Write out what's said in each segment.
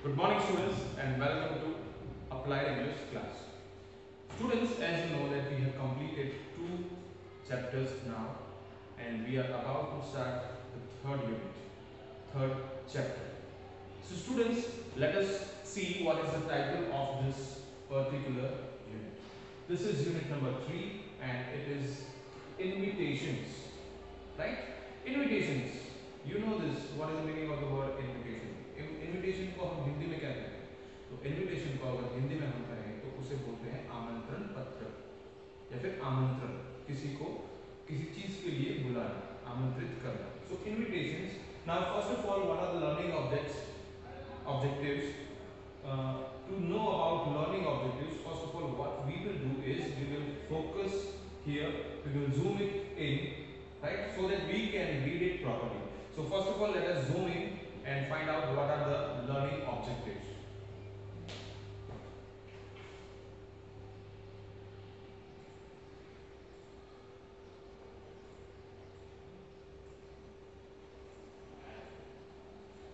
Good morning students and welcome to Applied English class. Students, as you know that we have completed two chapters now and we are about to start the third unit, third chapter. So students, let us see what is the title of this particular unit. This is unit number 3 and it is invitations, right? Invitations. You know this, what is the meaning of the word invitation? Invitation को हम हिंदी में क्या कहते हैं? तो invitation को अगर हिंदी में हम कहें तो उसे बोलते हैं आमंत्रण पत्र या फिर आमंत्रण, किसी को किसी चीज के लिए बुलाना, आमंत्रित करना. So invitations. Now first of all, what are the learning objectives? To know about learning objectives, first of all what we will do is we will focus here, we will zoom it in, right, so that we can read it properly. So first of all let us zoom in and find out what are the learning objectives.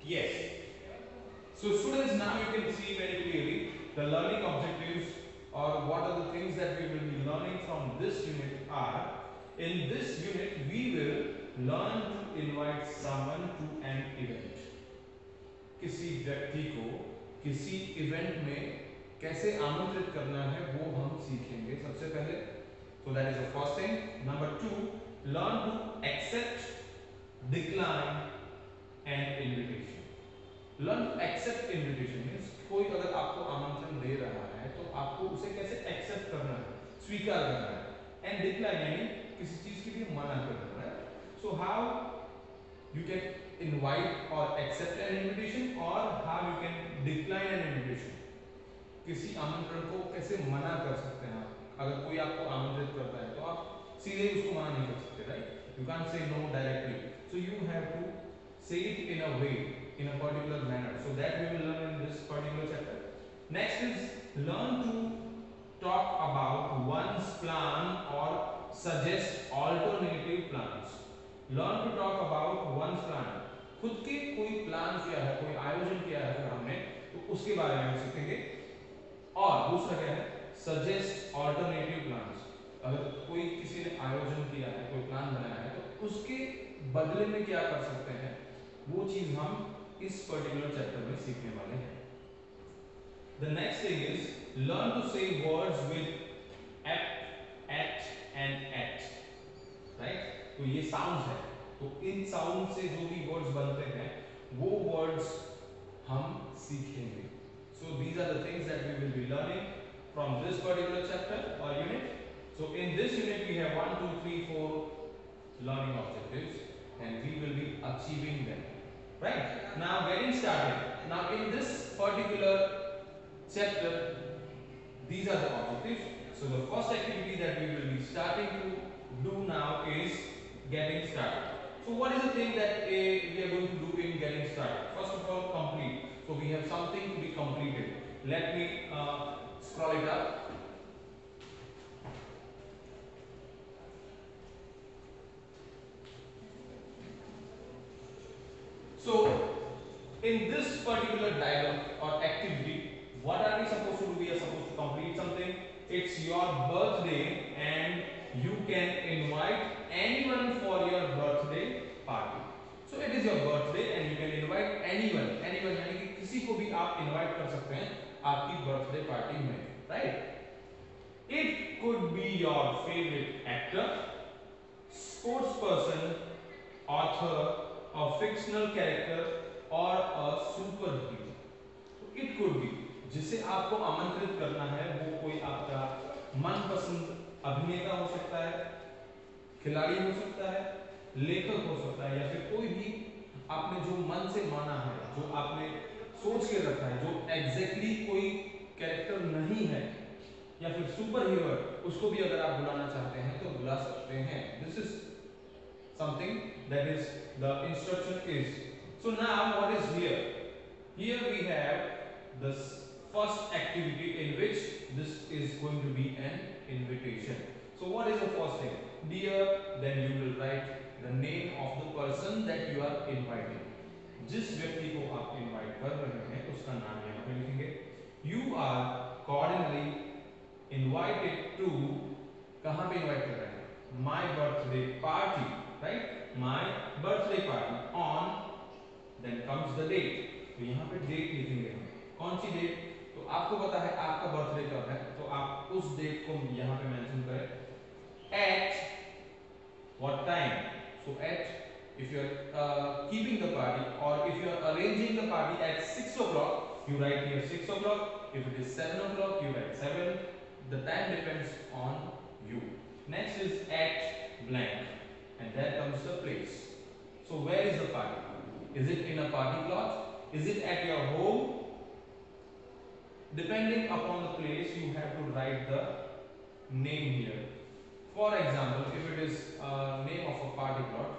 Yes. So students, now you can see very clearly the learning objectives or what are the things that we will be learning from this unit are, in this unit we will learn to invite someone to an event. किसी व्यक्ति को किसी event में कैसे आमंत्रित करना है वो हम सीखेंगे सबसे पहले. So that is the first thing. Number 2, learn to accept, decline and invitation. Learn to accept invitation means कोई अगर आपको आमंत्रण दे रहा है तो आपको उसे कैसे एक्सेप्ट करना है, स्वीकार करना है. And decline यानी किसी चीज के लिए मना करना है. So how you can invite or accept an invitation or how you can decline an invitation. किसी आमंत्रण को कैसे मना कर सकते हैं आप. अगर कोई आपको आमंत्रित करता है तो आप सीधे उसको मना नहीं कर सकते, right? You can't say no directly. So you have to say it in a way, in a particular manner. So that we will learn in this particular chapter. Next is learn to talk about one's plan or suggest alternative plans. Learn to talk about one's plan. खुद के कोई plan किया है, कोई आयोजन किया है फिर हमने, तो उसके बारे में हम सीखेंगे. और दूसरा क्या है, सजेस्ट ऑल्टरनेटिव प्लान्स. अगर कोई किसी ने आयोजन किया है, कोई प्लान बनाया है तो उसके बदले में क्या कर सकते हैं, वो चीज हम इस पर्टिकुलर चैप्टर में सीखने वाले हैं. The next thing is learn to say words with at and at, right? तो ये साउंड्स है, तो इन साउंड से जो भी वर्ड्स बनते हैं वो वर्ड्स हम सीखेंगे. So these are the things that we will be learning from this particular chapter or unit. So in this unit we have 1 2 3 4 learning objectives and we will be achieving them. Right? Now getting started. Now in this particular chapter these are the objectives. So the first activity that we will be starting to do now is getting started. So what is the thing that we are going to do in getting started? First of all, complete. So we have something to be completed. Let me scroll it up. So in this particular dialogue or activity, what are we supposed to do? We are supposed to complete something. It's your birthday and you can invite anyone for your birthday party. So it is your birthday and you can invite anyone यानी कि किसी को भी आप invite कर सकते हैं आपकी birthday party में, right? It could be your favorite actor, sports person, author, a fictional character or a superhero. So it could be, जिसे आपको आमंत्रित करना है वो कोई आपका मनपसंद अभिनेता हो सकता है, खिलाड़ी हो सकता है, लेखक हो सकता है या फिर कोई भी आपने जो मन से माना है, जो आपने सोच के रखा है, जो एग्जैक्टली कोई कैरेक्टर नहीं है या फिर सुपर हीरो है, उसको भी अगर आप बुलाना चाहते हैं तो बुला सकते हैं. This is something that is the instruction is. So now what is here? Here we have the first activity in which this is going to be an invitation. So what is the first thing? Dear, then you will write the name of the person that you are inviting. जिस व्यक्ति को आप invite कर रहे हैं उसका नाम यहाँ पे लिखेंगे। You are cordially invited to, कहाँ पे इनवाइट कर रहे हैं? My birthday party, right, my birthday party on, then comes the date, तो यहाँ पे डेट लिखेंगे हम। कौन सी डेट? तो आपको पता है आपका बर्थडे कब है, तो आप उस डेट को यहाँ पे मेंशन करें। At what time? So at, if you are keeping the party or if you are arranging the party at 6 o'clock, you write here 6 o'clock. If it is 7 o'clock, you write 7. The time depends on you. Next is at blank, and there comes the place. So where is the party? Is it in a party plot? Is it at your home? Depending upon the place, you have to write the name here. For example, if it is name of a party plot,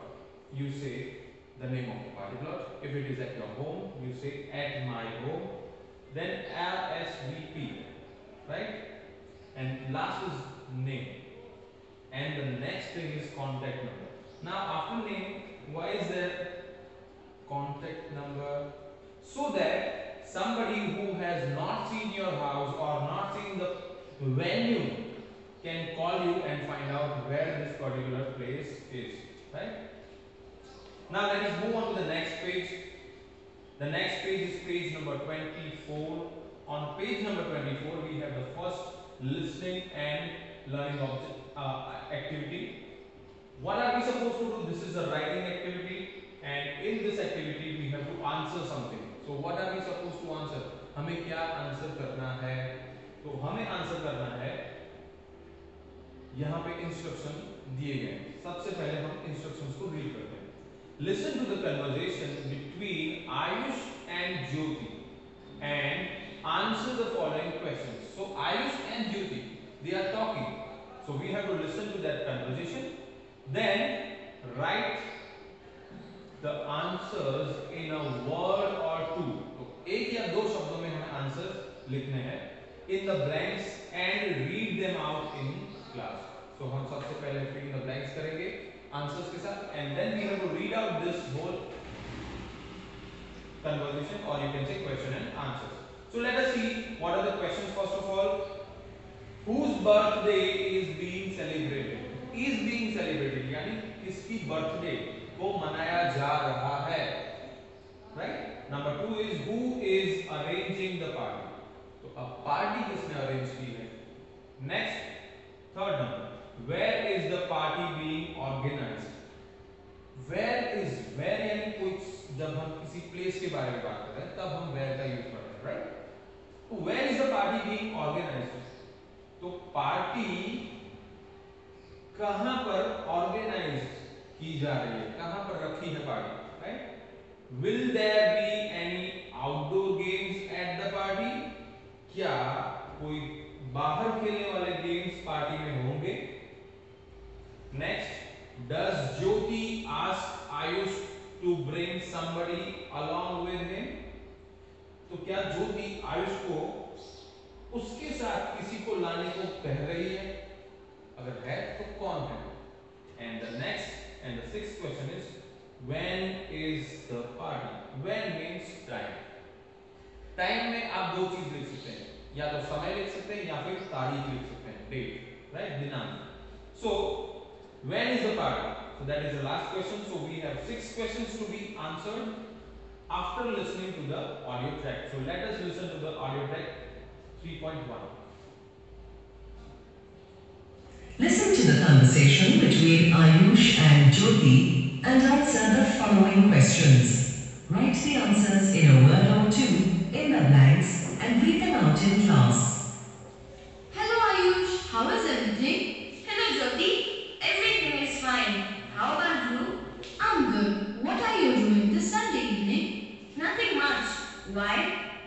you say the name of the party plot. If it is at your home, you say at my home. Then RSVP, right? And last is name. And the next thing is contact number. Now after name, why is there contact number? So that somebody who has not seen your house or not seen the venue can call you and find out where this particular place is, right? Now let us move on to the next page. The next page is page number 24. On page number 24, we have the first listening and learning object activity. What are we supposed to do? This is a writing activity, and in this activity we have to answer something. So what are we supposed to answer? हमें क्या answer करना है? तो हमें answer करना है, यहाँ पे इंस्ट्रक्शन दिए गए हैं। सबसे पहले हम इंस्ट्रक्शंस को रीड करते हैं। Listen to the conversation between Ayush and Jyoti and answer the following questions. So Ayush and Jyoti, they are talking. So we have to listen to that conversation. Then write the answers in a word or two. तो एक या दो शब्दों में हमें answer लिखने हैं in the blanks and read them out in class. So हम सबसे पहले fill in the blanks करेंगे answers के साथ, and then we have to read out this whole conversation, or you can say question and answers. So let us see what are the questions. First of all, whose birthday is being celebrated? Is being celebrated यानी किसकी birthday को मनाया जा रहा है, right? Number 2 is who is arranging the party? तो अब party किसने अरेंज की है? Next, third number, where is the party being organized? Where is, where यानी कुछ, जब हम किसी प्लेस के बारे में बात करते हैं तब हम where का यूज करते हैं, right? तो where is the party being organized? तो पार्टी कहां पर ऑर्गेनाइज की जा रही है, कहां पर रखी है party, right? Will there be any outdoor games at the party? क्या कोई बाहर खेलने वाले गेम्स पार्टी में होंगे? Next, does Jyoti ask Ayush to bring somebody along with him? तो क्या ज्योति आयुष को उसके साथ किसी को लाने को कह रही है? अगर है तो कौन है? And the next and the sixth question is, when is the party? When means time. Time में आप दो चीज लिख सकते हैं, या तो समय लिख सकते हैं या फिर तारीख लिख सकते हैं, डेट, राइट, दिनांक. So when is the party? So that is the last question. So we have 6 questions to be answered after listening to the audio track. So let us listen to the audio track 3.1. Listen to the conversation between Ayush and Jyoti and answer the following questions. Write the answers in a word or two in the blanks and read them out in class. Hello Ayush, how is everything? Hello Jyoti, everything is fine. How about you? I'm good. What are you doing this Sunday evening? Nothing much. Why?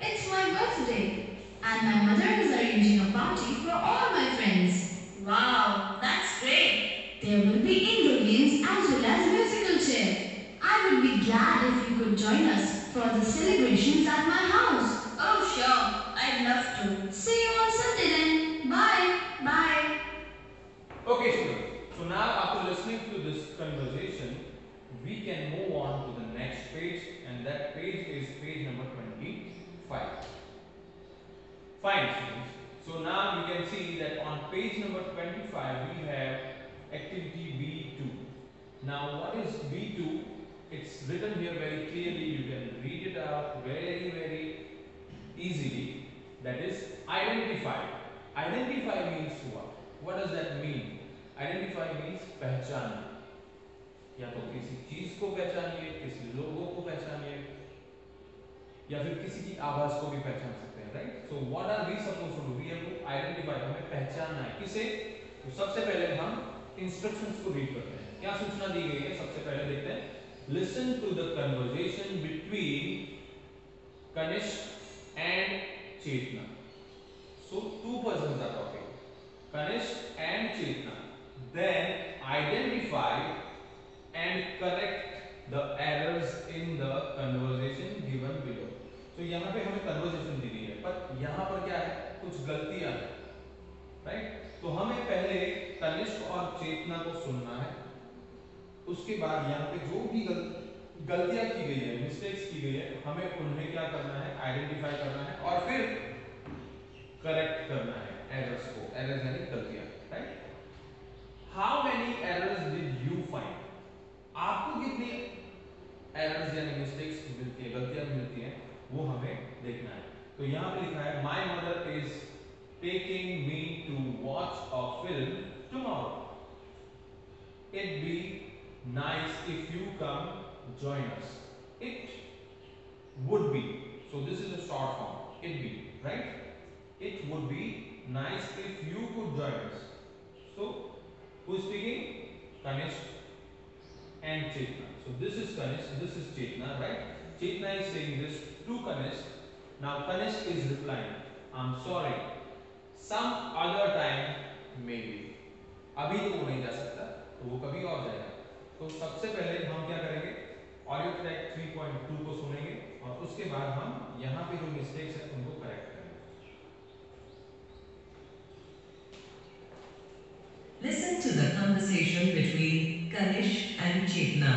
It's my birthday and my mother is arranging a party for all my friends. Wow, that's great. There will be indoor games as well as musical chair. I would be glad if you could join us for the celebrations at my house. Oh sure, I'd love to. See you on Sunday then. Bye. Bye. Okay, students. So now after listening to this conversation, we can move on to the next page, and that page is page number 25. Fine, students. So now you can see that on page number 25 we have activity B2. Now what is B2? It's written here very clearly. You can read it out very easily. That is identify. Identify means what? What does that mean? Identify means पहचानना. या तो किसी चीज को पहचानिए, किसी लोगों को पहचानिए, या फिर किसी की आवाज को भी पहचान सकते हैं, right? So what are we suppose to do? We have to identify. हमें पहचानना है किसे? तो सबसे पहले हम इंस्ट्रक्शंस को रीड करते हैं. क्या सूचना दी गई है? सबसे पहले देखते हैं. Listen to the conversation between Kanishk and Chetna. So two persons are talking, Kanishk and Chetna. Then identify and correct the errors in the conversation given below. तो यहाँ पे हमें conversation दी गई है, पर यहाँ पर क्या है? कुछ गलतियाँ हैं, right? तो हमें पहले कनिष्क और चेतना को सुनना है. उसके बाद यहाँ पे जो भी गलतियाँ की गई है, मिस्टेक्स की गई है, हमें उन्हें क्या करना है? आइडेंटिफाई करना है और फिर करेक्ट करना है एरर्स को. एरर्स यानी गलतियां, right? How many errors did you find? आपको कितनी एरर्स यानी मिस्टेक्स मिलती है, गलतियां मिलती हैं, वो हमें देखना है. तो यहां पे लिखा है my mother is taking me to watch a film tomorrow. It be nice if you come join us. It would be, so this is a short form. It be, right? It would be nice if you could join us. So, who is speaking? Kanishk and Chetna. So this is Kanishk, this is Chetna, right? Chetna is saying this to Kanishk. Now Kanishk is replying, I'm sorry. Some other time maybe. अभी तो वो नहीं जा सकता, तो वो कभी और जाएगा. तो सबसे पहले हम क्या करेंगे? ऑडियो ट्रैक 3.2 को सुनेंगे और उसके बाद हम यहाँ पे जो मिस्टेक्स है उनको करेक्ट करेंगे. Listen to the conversation between Kanishk and Chetna.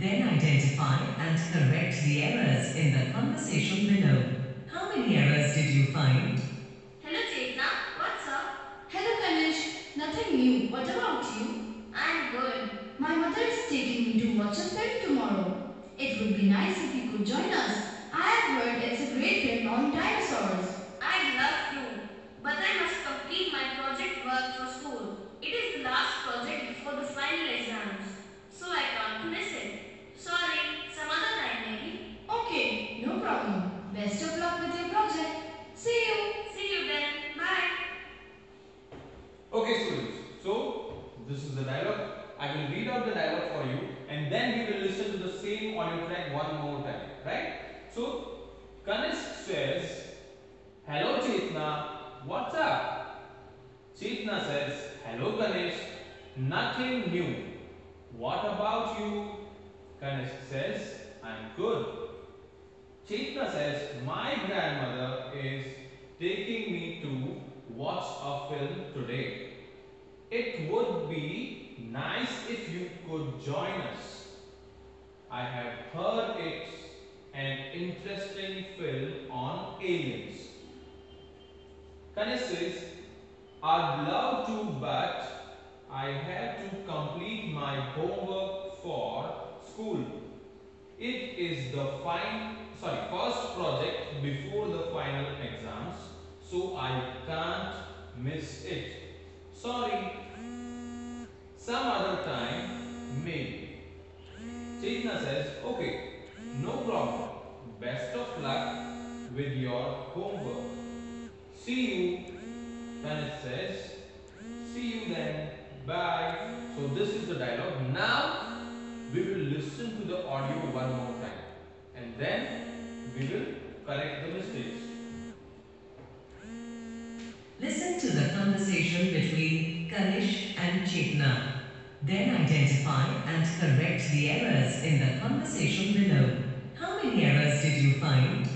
Then identify and correct the errors in the conversation below. How many errors did you find? Hello Chetna, what's up? Hello Kanish, nothing new. What about you? I'm good. My mother is taking me to watch a film tomorrow. It would be nice if you could join us. I have heard it's a great film on dinosaurs. I'd love to, but I must complete my project work for school. It is the last project before the final exams, so I can't miss it. Sorry, some other time maybe. Okay, no problem. Best of luck with your project. See you. See you then. Bye. Okay students, so this is the dialogue. I will read out the dialogue for you and then we will listen to the same audio track one more time, right? So Kanishk says, hello Chetna, what's up? Chetna says, hello Kanishk, nothing new. What about you? Kanishk says, I'm good. Chetna says, my grandmother is taking me to watch a film today. It would be nice if you could join us. I have heard it's an interesting film on aliens. Kanishk says, I'd love to, but I have to complete my homework for school. It is the first project before the final exams, so I can't miss it. Sorry, some other time maybe. Chetna says, okay, no problem. Best of luck with your homework. See you. Kanishk says, see you then. Bye. So this is the dialogue. Now we will listen to the audio one more time and then we will correct the mistakes. Listen to the conversation between Kanishk and Chetna. Then identify and correct the errors in the conversation below. How many errors did you find?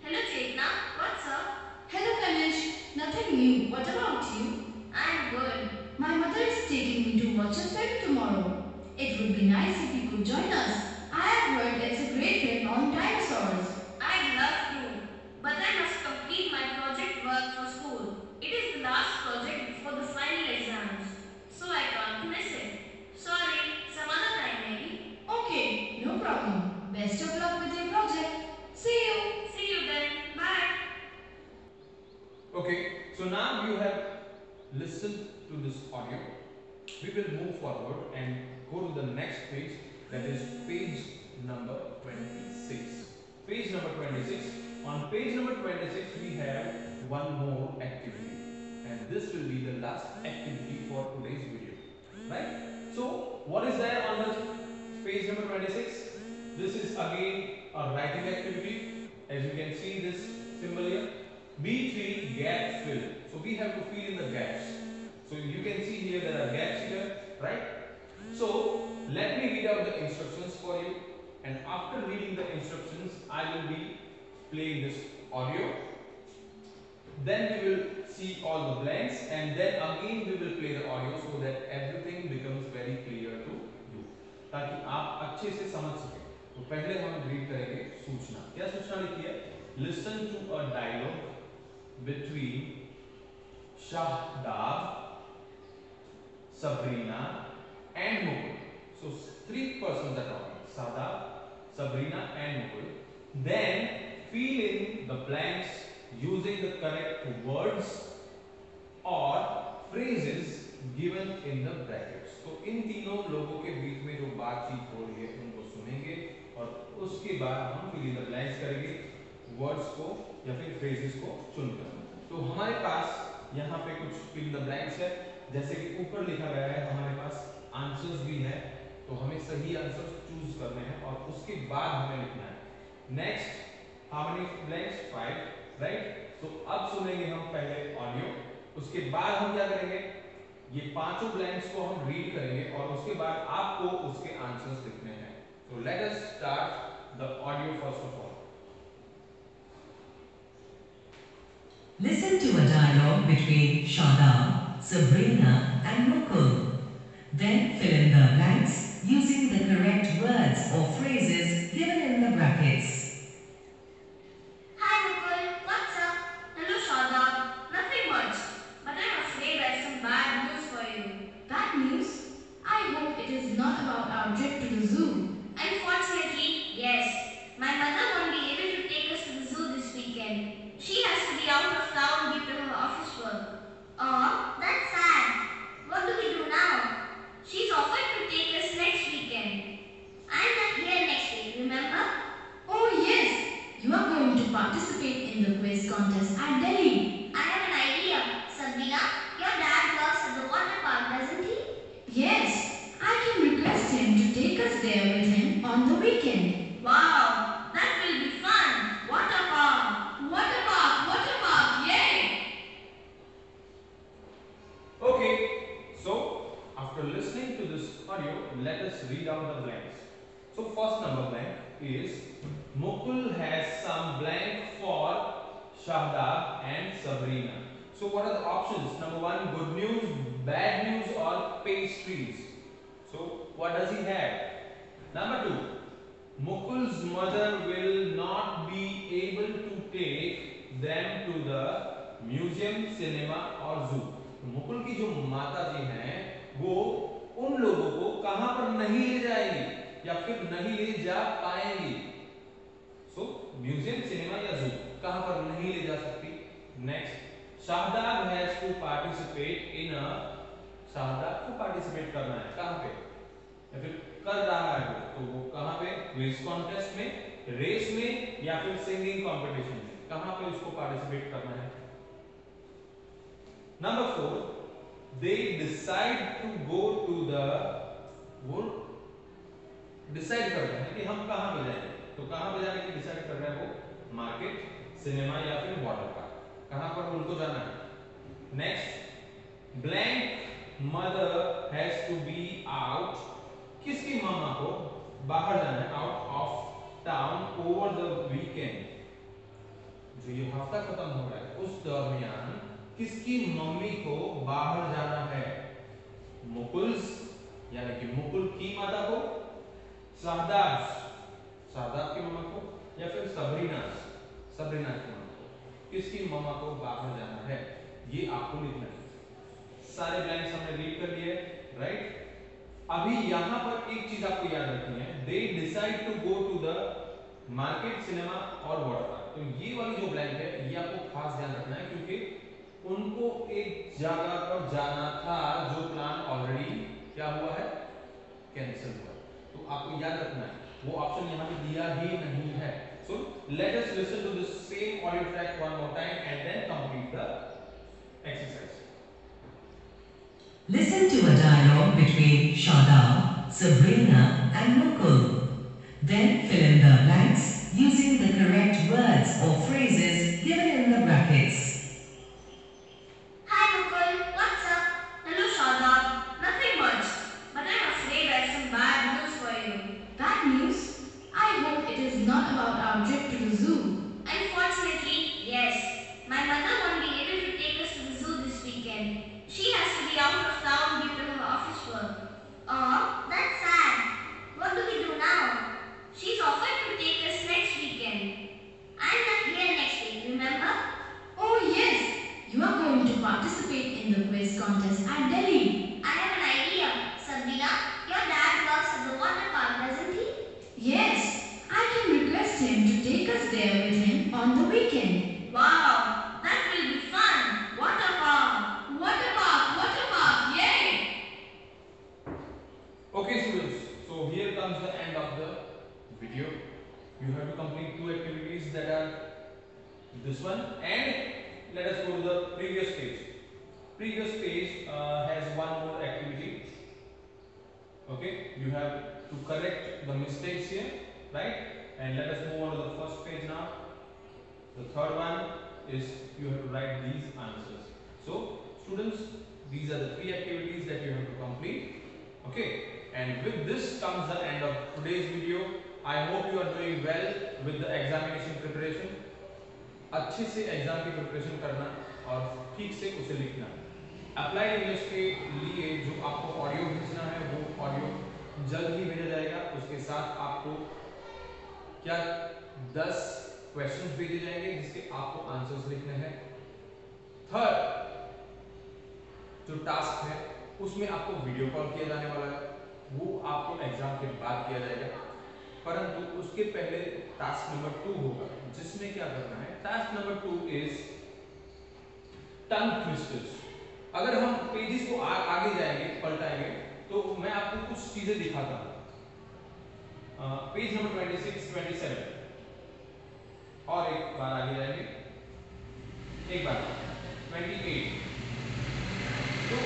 Hello Chetna, what's up? Hello Kanish, nothing new. What about you? I'm good. My mother is taking me to watch a film tomorrow. It would be nice if you could join us. I have heard it's a great film on dinosaurs. you have listened to this audio, we will move forward and go to the next page, that is page number 26. Page number 26. On page number 26 we have one more activity, and this will be the last activity for today's video, right? So what is there on the page number 26? This is again a writing activity. As you can see this symbol here, B3 gap fill. So we have to fill in the gaps. So you can see here there are gaps here, right? So let me read out the instructions for you, and after reading the instructions I will be playing this audio. Then we will see all the blanks, and then again we will play the audio so that everything becomes very clear to you, ताकि आप अच्छे से समझ सकें। तो पहले हम read करेंगे सूचना। क्या सूचना लिखी है? Listen to a dialogue between Shahdab, Sabrina and Mukul. So three persons are talking: Shahdab, Sabrina and Mukul. Then fill in the blanks using the correct words or phrases given in the brackets. तो इन तीनों लोगों के बीच में जो बातचीत हो रही है उनको सुनेंगे और उसके बाद हम fill in the blanks करेंगे, वर्ड्स को या फिर phrases को चुनकर। तो हमारे पास यहाँ पे कुछ fill in the blanks है, जैसे कि ऊपर लिखा गया है, हमारे पास आंसर्स भी है, तो हमें सही आंसर चूज करने हैं और उसके बाद हमें लिखना है। Next, how many blanks? 5, right? तो अब सुनेंगे हम पहले ऑडियो, उसके बाद हम क्या करेंगे, ये पांचों ब्लैंक्स को हम रीड करेंगे और उसके बाद आपको उसके आंसर्स लिखने हैं। तो let us start the audio first of all. Listen to a dialogue between Shadab, Sabrina and Mukul. Then fill in the blanks using the correct words or phrases given in the brackets. Hi Mukul, what's up? Hello Shadab. Nothing much, but I'm afraid I have some bad news for you. Bad news? I hope it is not about our trip to the zoo. Unfortunately, yes. My mother won't be able to take us to the zoo this weekend. She has to be out of town due to her office work. Aw, that's sad. What do we do now? She's offered to take us next weekend. I'm not here next week, remember? Oh yes, you are going to participate in the quiz contest at Delhi. I have an idea. Sabrina, your dad works at the water park, doesn't he? Yes, I can request him to take us there with him on the weekend. Wow, that will be fun. Water park. Water park, yay! Okay, so after listening to this audio, let us read out the blanks. So first number blank is Mukul has some blank for Shahdab and Sabrina. So what are the options? Number 1, good news, bad news or pastries. So what does he have? Number 2, Mukul's mother will not be able to take them to the museum, cinema or zoo. तो मुकुल की जो माता जी हैं वो उन लोगों को कहां पर नहीं ले जाएंगी या फिर नहीं ले जा पाएंगी। सो म्यूजियम, सिनेमा या जू कहां पर नहीं ले जा सकती। Next, Shahdab has to participate in uh, Shahdab को पार्टिसिपेट करना है कहां पे या फिर कर रहा है तो वो कहां पे, क्विज कॉन्टेस्ट में, रेस में या फिर सिंगिंग कंपटीशन में, कहां पे उसको पार्टिसिपेट करना है। Number 4, they decide to go to the, वो डिसाइड करते हैं कि हम कहां पे जाएंगे, तो कहां पे जाने की डिसाइड कर रहे हैं वो, मार्केट, सिनेमा या फिर वाटर पार्क, कहां पर उनको जाना है। Next, blank mother has to be out, किसकी मामा को बाहर जाना है, out of town over the weekend, जो ये हफ्ता खत्म हो रहा है उस दरमियान किसकी मम्मी को बाहर जाना है, मुकुल्स यानी कि मुकुल की माता को, शाहदाब, शाहदाब की मामा को या फिर सबरीना, सबरीना की मामा को, किसकी मामा को बाहर जाना है, ये आपको लिखना है। सारे ब्लैंक्स हमने रीड कर लिए, राइट। अभी यहां पर एक चीज आपको याद रखनी है, they decide to go to the market, cinema और वाटर पार्क। तो ये वाली जो ब्लैंक है ये आपको खास ध्यान रखना है क्योंकि उनको एक जगह पर जाना था जो प्लान ऑलरेडी क्या हुआ है, कैंसिल हुआ। तो आपको याद रखना है वो ऑप्शन यहाँ पे दिया ही नहीं है। So let us listen to the same audio track one more time and then complete the exercise. Listen to a dialogue between Shadab, Sabrina and Mukul. Then fill in the blanks using the correct words or phrases given in the brackets. Hi Mukul, what's up? Hello Shadab. Nothing much, but I'm afraid I have some bad news for you. Bad news? I hope it is not about our trip to the zoo. Unfortunately, yes. My mother won't be able to take us to the zoo this weekend. She has to be out of town due to her office work. Aw, that's sad. What do we do now? She's offered to take us next weekend. I'm not here next week, remember? Oh yes, you are going to participate in the quiz contest at Delhi. I have an idea. Sabrina, your dad works at the water park, doesn't he? Yes, I can request him to take us there with him on the weekend. Wow, that will be fun. Water park. Water park, yay! Okay students, so here comes the end of the video. You have to complete two activities that are this one, and let us go to the previous page. Previous page has one more activity. Okay, you have to correct the mistakes here, right? And let us move on to the first page now. The third one is you have to write these answers. So students, these are the three activities that you have to complete. Okay, and with this comes the end of today's video. I hope you are doing well with the examination preparation. अच्छे से exam की preparation करना और ठीक से उसे लिखना। Applied English के लिए जो आपको ऑडियो भेजना है वो ऑडियो जल्द ही भेजा जाएगा। उसके साथ आपको क्या 10 क्वेश्चंस भेजे जाएंगे जिसके आपको आंसर्स लिखने हैं। थर्ड जो टास्क है उसमें आपको वीडियो कॉल किया जाने वाला है, वो आपको एग्जाम के बाद किया जाएगा, परंतु उसके पहले टास्क नंबर 2 होगा जिसमें क्या करना है। Task number 2 is tongue twisters. अगर हम पेजेस को आगे जाएंगे पलटाएंगे तो मैं आपको कुछ चीजें दिखाता हूं। पेज नंबर 26, 27 और एक बार आगे जाएंगे, एक बार 28। तो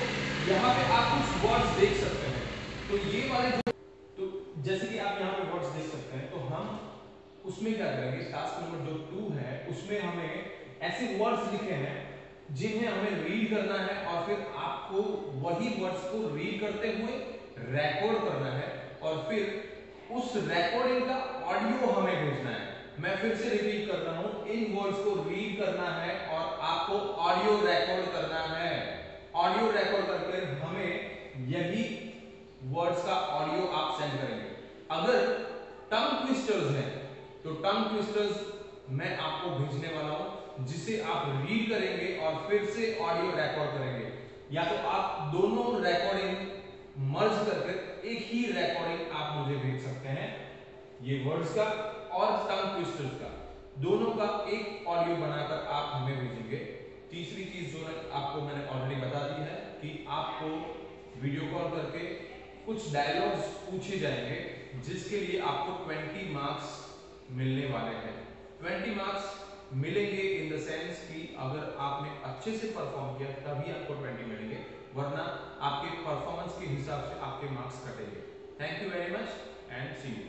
यहाँ पे आप कुछ वर्ड्स देख सकते हैं। तो ये वाले तो जैसे कि आप यहाँ पे वर्ड्स देख सकते हैं, तो हम उसमें क्या करेंगे, टास्क नंबर जो 2 है उसमें हमें ऐसे वर्ड्स लिखे हैं जिन्हें हमें रीड करना है और फिर आपको वही वर्ड्स को रीड करते हुए रिकॉर्ड करना है और फिर उस रिकॉर्डिंग का ऑडियो हमें भेजना है। मैं फिर से रिपीट कर रहा हूं, इन वर्ड्स को रीड करना है और आपको ऑडियो रिकॉर्ड करना है। ऑडियो रिकॉर्ड करके हमें यही वर्ड्स का ऑडियो आप सेंड करेंगे। अगर टंग ट्विस्टर्स हैं तो टंग ट्विस्टर्स मैं आपको भेजने वाला हूं जिसे आप रीड करेंगे और फिर से ऑडियो रिकॉर्ड करेंगे, या तो आप दोनों रिकॉर्डिंग मर्ज करके एक ही रिकॉर्डिंग आप मुझे भेज सकते हैं, ये वर्ड्स का और टंग ट्विस्टर्स का, दोनों का एक ऑडियो बनाकर आप हमें भेजेंगे। तीसरी चीज जो आपको मैंने ऑलरेडी बता दी है कि आपको वीडियो कॉल करके कुछ डायलॉग्स पूछे जाएंगे जिसके लिए आपको 20 मार्क्स मिलने वाले हैं। 20 मार्क्स मिलेंगे इन द सेंस कि अगर आपने अच्छे से परफॉर्म किया तभी आपको 20 मिलेंगे, वरना आपके परफॉर्मेंस के हिसाब से आपके मार्क्स कटेंगे। Thank you very much and see you.